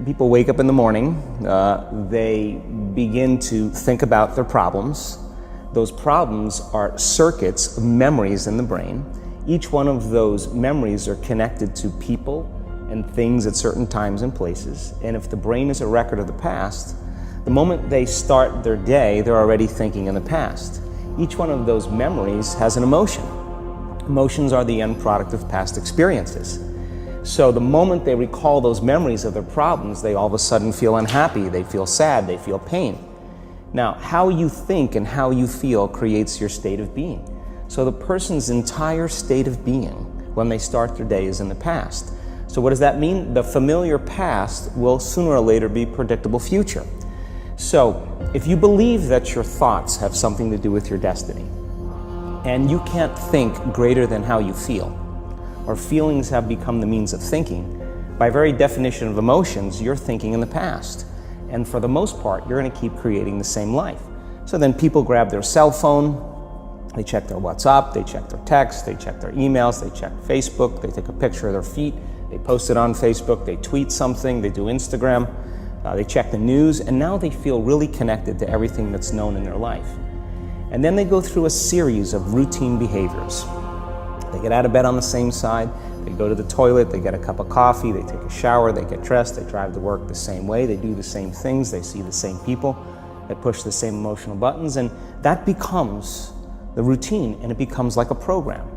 People wake up in the morning, they begin to think about their problems. Those problems are circuits of memories in the brain. Each one of those memories are connected to people and things at certain times and places. And if the brain is a record of the past, the moment they start their day, they're already thinking in the past. Each one of those memories has an emotion. Emotions are the end product of past experiences. So the moment they recall those memories of their problems, they all of a sudden feel unhappy, they feel sad, they feel pain. Now, how you think and how you feel creates your state of being. So the person's entire state of being when they start their day is in the past. So what does that mean? The familiar past will sooner or later be predictable future. So if you believe that your thoughts have something to do with your destiny, and you can't think greater than how you feel, or feelings have become the means of thinking, by very definition of emotions, you're thinking in the past. And for the most part, you're going to keep creating the same life. So then people grab their cell phone, they check their WhatsApp, they check their text, they check their emails, they check Facebook, they take a picture of their feet, they post it on Facebook, they tweet something, they do Instagram, they check the news, and now they feel really connected to everything that's known in their life. And then they go through a series of routine behaviors. They get out of bed on the same side, they go to the toilet, they get a cup of coffee, they take a shower, they get dressed, they drive to work the same way, they do the same things, they see the same people, they push the same emotional buttons, and that becomes the routine, and it becomes like a program.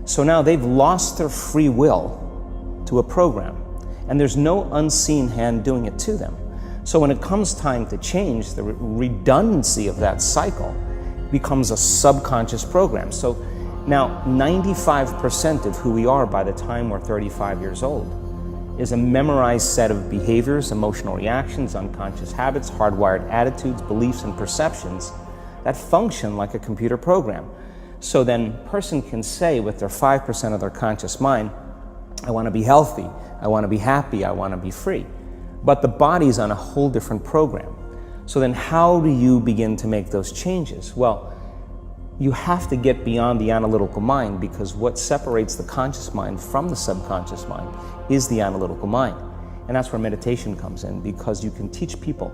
So now they've lost their free will to a program, and there's no unseen hand doing it to them. So when it comes time to change, the redundancy of that cycle becomes a subconscious program. So now 95% of who we are by the time we're 35 years old is a memorized set of behaviors, emotional reactions, unconscious habits, hardwired attitudes, beliefs, and perceptions that function like a computer program. So then a person can say with their 5% of their conscious mind, I want to be healthy, I want to be happy, I want to be free. But the body's on a whole different program. So then how do you begin to make those changes? Well, you have to get beyond the analytical mind, because what separates the conscious mind from the subconscious mind is the analytical mind. And that's where meditation comes in, because you can teach people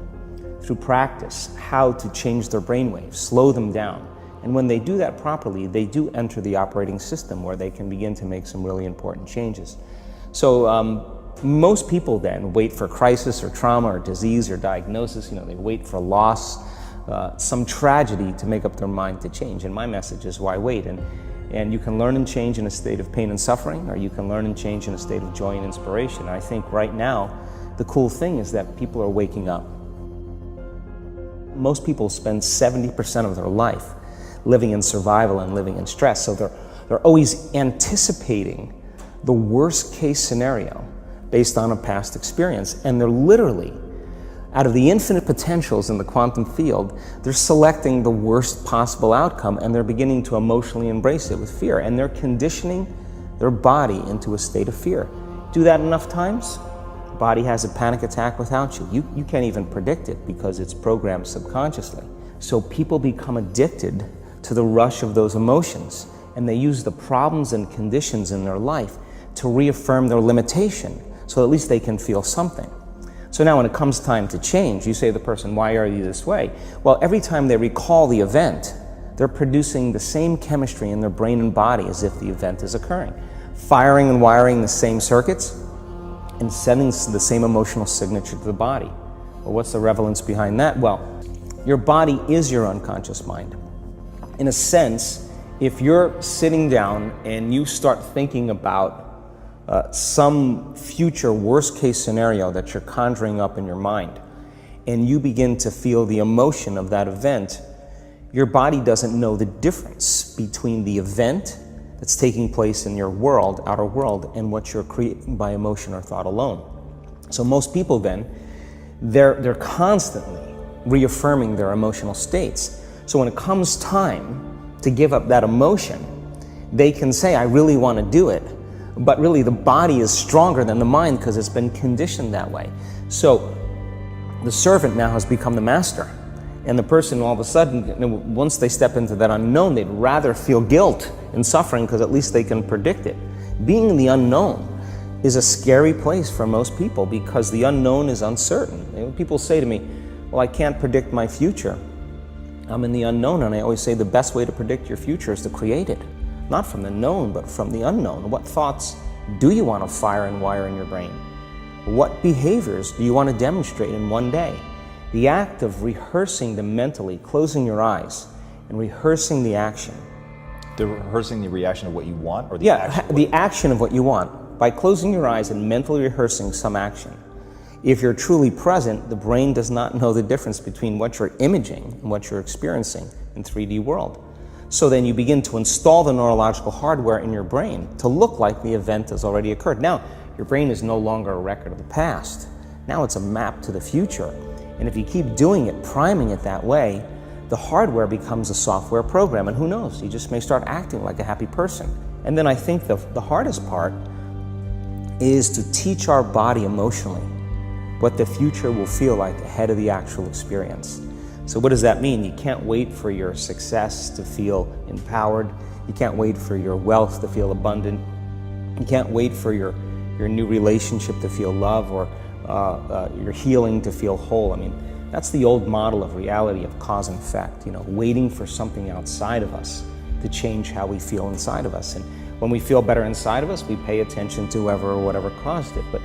through practice how to change their brainwaves, slow them down. And when they do that properly, they do enter the operating system where they can begin to make some really important changes. So most people then wait for crisis or trauma or disease or diagnosis. They wait for loss, some tragedy to make up their mind to change. And my message is, why wait? And you can learn and change in a state of pain and suffering, or you can learn and change in a state of joy and inspiration. And I think right now, the cool thing is that people are waking up. Most people spend 70% of their life living in survival and living in stress. So they're always anticipating the worst case scenario based on a past experience. And they're literally, out of the infinite potentials in the quantum field, they're selecting the worst possible outcome, and they're beginning to emotionally embrace it with fear. And they're conditioning their body into a state of fear. Do that enough times, the body has a panic attack without you. You can't even predict it because it's programmed subconsciously. So people become addicted to the rush of those emotions, and they use the problems and conditions in their life to reaffirm their limitation, so at least they can feel something. So now when it comes time to change, you say to the person, why are you this way? Well, every time they recall the event, they're producing the same chemistry in their brain and body as if the event is occurring, firing and wiring the same circuits and sending the same emotional signature to the body. Well, what's the relevance behind that? Well, your body is your unconscious mind. In a sense, if you're sitting down and you start thinking about some future worst case scenario that you're conjuring up in your mind, and you begin to feel the emotion of that event, your body doesn't know the difference between the event that's taking place in your world, outer world, and what you're creating by emotion or thought alone. So most people then, they're constantly reaffirming their emotional states. So when it comes time to give up that emotion, they can say, I really want to do it. But really the body is stronger than the mind because it's been conditioned that way. So the servant now has become the master. And the person all of a sudden, once they step into that unknown, they'd rather feel guilt and suffering because at least they can predict it. Being in the unknown is a scary place for most people because the unknown is uncertain. And people say to me, well, I can't predict my future. I'm in the unknown, and I always say the best way to predict your future is to create it. Not from the known, but from the unknown. What thoughts do you want to fire and wire in your brain? What behaviors do you want to demonstrate in one day? The act of rehearsing them mentally, closing your eyes, and rehearsing the action. Rehearsing the reaction of what you want, or the action of what you want. By closing your eyes and mentally rehearsing some action. If you're truly present, the brain does not know the difference between what you're imaging and what you're experiencing in 3D world. So then you begin to install the neurological hardware in your brain to look like the event has already occurred. Now, your brain is no longer a record of the past. Now it's a map to the future. And if you keep doing it, priming it that way, the hardware becomes a software program, and who knows, you just may start acting like a happy person. And then I think the hardest part is to teach our body emotionally what the future will feel like ahead of the actual experience. So what does that mean? You can't wait for your success to feel empowered. You can't wait for your wealth to feel abundant. You can't wait for your new relationship to feel love, or your healing to feel whole. I mean, that's the old model of reality, of cause and effect, waiting for something outside of us to change how we feel inside of us. And when we feel better inside of us, we pay attention to whoever or whatever caused it. But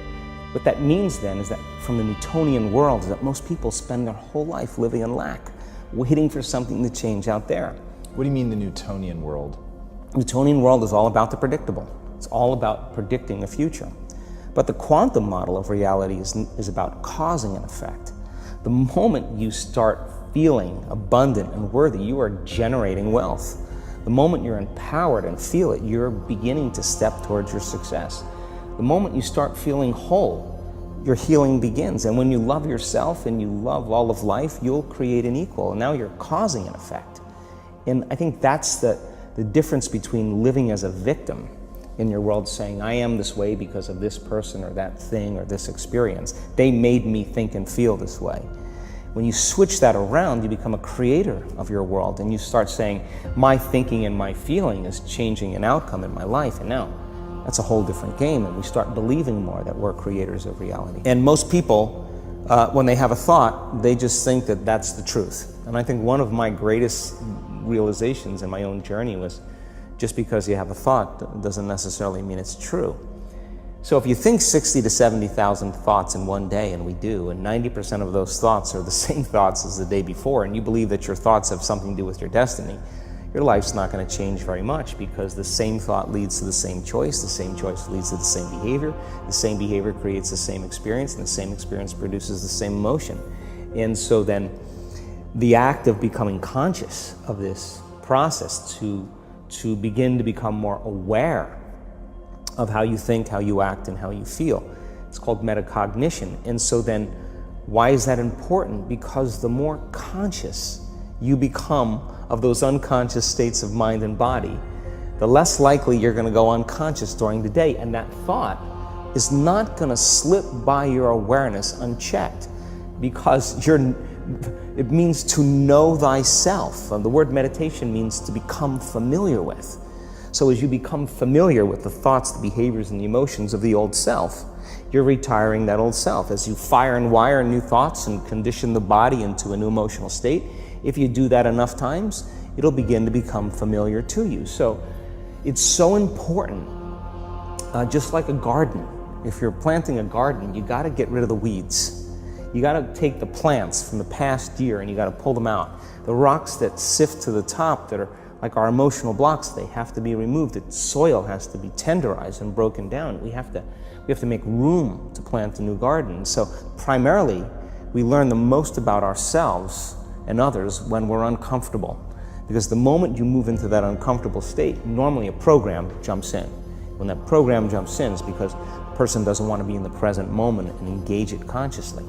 what that means then is that from the Newtonian world is that most people spend their whole life living in lack, waiting for something to change out there. What do you mean the Newtonian world? The Newtonian world is all about the predictable. It's all about predicting the future. But the quantum model of reality is about causing an effect. The moment you start feeling abundant and worthy, you are generating wealth. The moment you're empowered and feel it, you're beginning to step towards your success. The moment you start feeling whole, your healing begins. And when you love yourself and you love all of life, you'll create an equal. And now you're causing an effect. And I think that's the difference between living as a victim in your world, saying, I am this way because of this person or that thing or this experience. They made me think and feel this way. When you switch that around, you become a creator of your world, and you start saying, my thinking and my feeling is changing an outcome in my life. And now that's a whole different game, and we start believing more that we're creators of reality. And most people, when they have a thought, they just think that that's the truth. And I think one of my greatest realizations in my own journey was, just because you have a thought doesn't necessarily mean it's true. So if you think 60 to 70,000 thoughts in one day, and we do, and 90% of those thoughts are the same thoughts as the day before, and you believe that your thoughts have something to do with your destiny, your life's not going to change very much, because the same thought leads to the same choice leads to the same behavior creates the same experience, and the same experience produces the same emotion. And so then the act of becoming conscious of this process, to begin to become more aware of how you think, how you act, and how you feel, it's called metacognition. And so then why is that important? Because the more conscious you become of those unconscious states of mind and body, the less likely you're going to go unconscious during the day, and that thought is not going to slip by your awareness unchecked, because it means to know thyself. The word meditation means to become familiar with. So as you become familiar with the thoughts, the behaviors, and the emotions of the old self, you're retiring that old self. As you fire and wire new thoughts and condition the body into a new emotional state, if you do that enough times, it'll begin to become familiar to you. So it's so important, just like a garden. If you're planting a garden, you got to get rid of the weeds. You got to take the plants from the past year and you got to pull them out. The rocks that sift to the top that are like our emotional blocks, they have to be removed. The soil has to be tenderized and broken down. We have to make room to plant a new garden. So primarily, we learn the most about ourselves and others when we're uncomfortable. Because the moment you move into that uncomfortable state, normally a program jumps in. When that program jumps in, it's because the person doesn't want to be in the present moment and engage it consciously.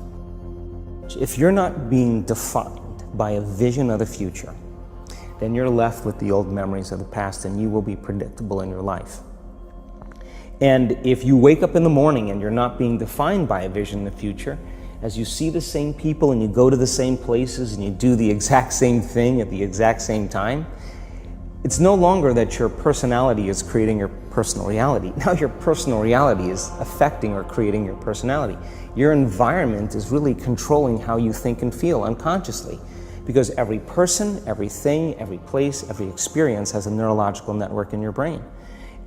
If you're not being defined by a vision of the future, then you're left with the old memories of the past, and you will be predictable in your life. And if you wake up in the morning and you're not being defined by a vision in the future, as you see the same people and you go to the same places and you do the exact same thing at the exact same time, It's no longer that your personality is creating your personal reality. Now your personal reality is affecting or creating your personality. Your environment is really controlling how you think and feel unconsciously, because every person, everything, every place, every experience has a neurological network in your brain.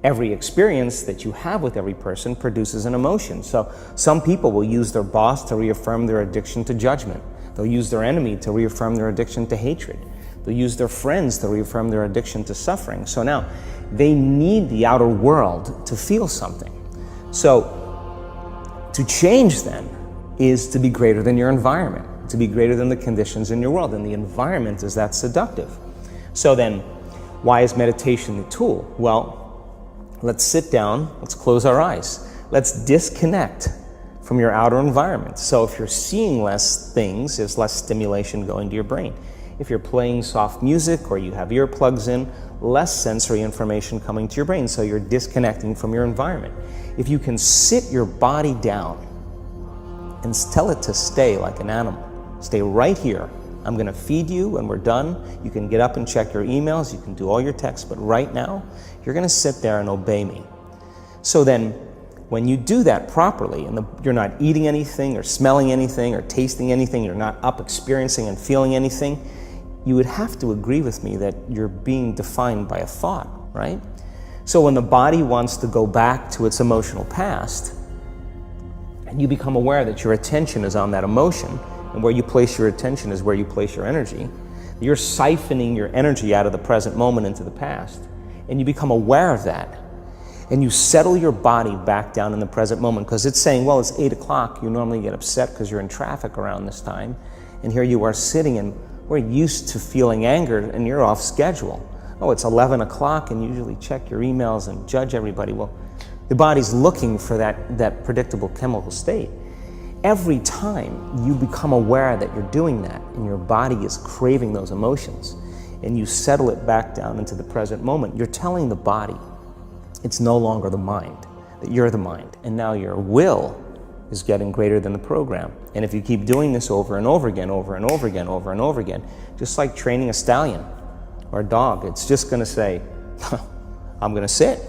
Every experience that you have with every person produces an emotion. So some people will use their boss to reaffirm their addiction to judgment. They'll use their enemy to reaffirm their addiction to hatred. They'll use their friends to reaffirm their addiction to suffering. So now they need the outer world to feel something. So to change then is to be greater than your environment, to be greater than the conditions in your world. And the environment is that seductive. So then why is meditation the tool? Well, let's sit down, let's close our eyes. Let's disconnect from your outer environment. So if you're seeing less things, there's less stimulation going to your brain. If you're playing soft music or you have earplugs in, less sensory information coming to your brain, so you're disconnecting from your environment. If you can sit your body down and tell it to stay like an animal, stay right here. I'm gonna feed you when we're done. You can get up and check your emails, you can do all your texts, but right now, you're gonna sit there and obey me. So then, when you do that properly, and you're not eating anything or smelling anything or tasting anything, you're not up experiencing and feeling anything, you would have to agree with me that you're being defined by a thought, right? So when the body wants to go back to its emotional past, and you become aware that your attention is on that emotion, and where you place your attention is where you place your energy, you're siphoning your energy out of the present moment into the past, and you become aware of that. And you settle your body back down in the present moment, because it's saying, well, it's 8 o'clock. You normally get upset because you're in traffic around this time. And here you are sitting, and we're used to feeling anger, and you're off schedule. Oh, it's 11 o'clock, and you usually check your emails and judge everybody. Well, the body's looking for that predictable chemical state. Every time you become aware that you're doing that, and your body is craving those emotions, and you settle it back down into the present moment, you're telling the body, it's no longer the mind, that you're the mind. And now your will is getting greater than the program. And if you keep doing this over and over again, over and over again, over and over again, just like training a stallion or a dog, it's just gonna say, I'm gonna sit.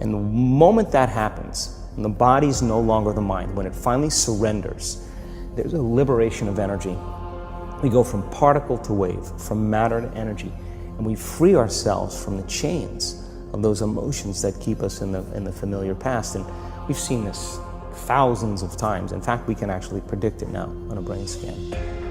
And the moment that happens, and the body's no longer the mind, when it finally surrenders, there's a liberation of energy. We go from particle to wave, from matter to energy, and we free ourselves from the chains of those emotions that keep us in the familiar past. And we've seen this thousands of times. In fact, we can actually predict it now on a brain scan.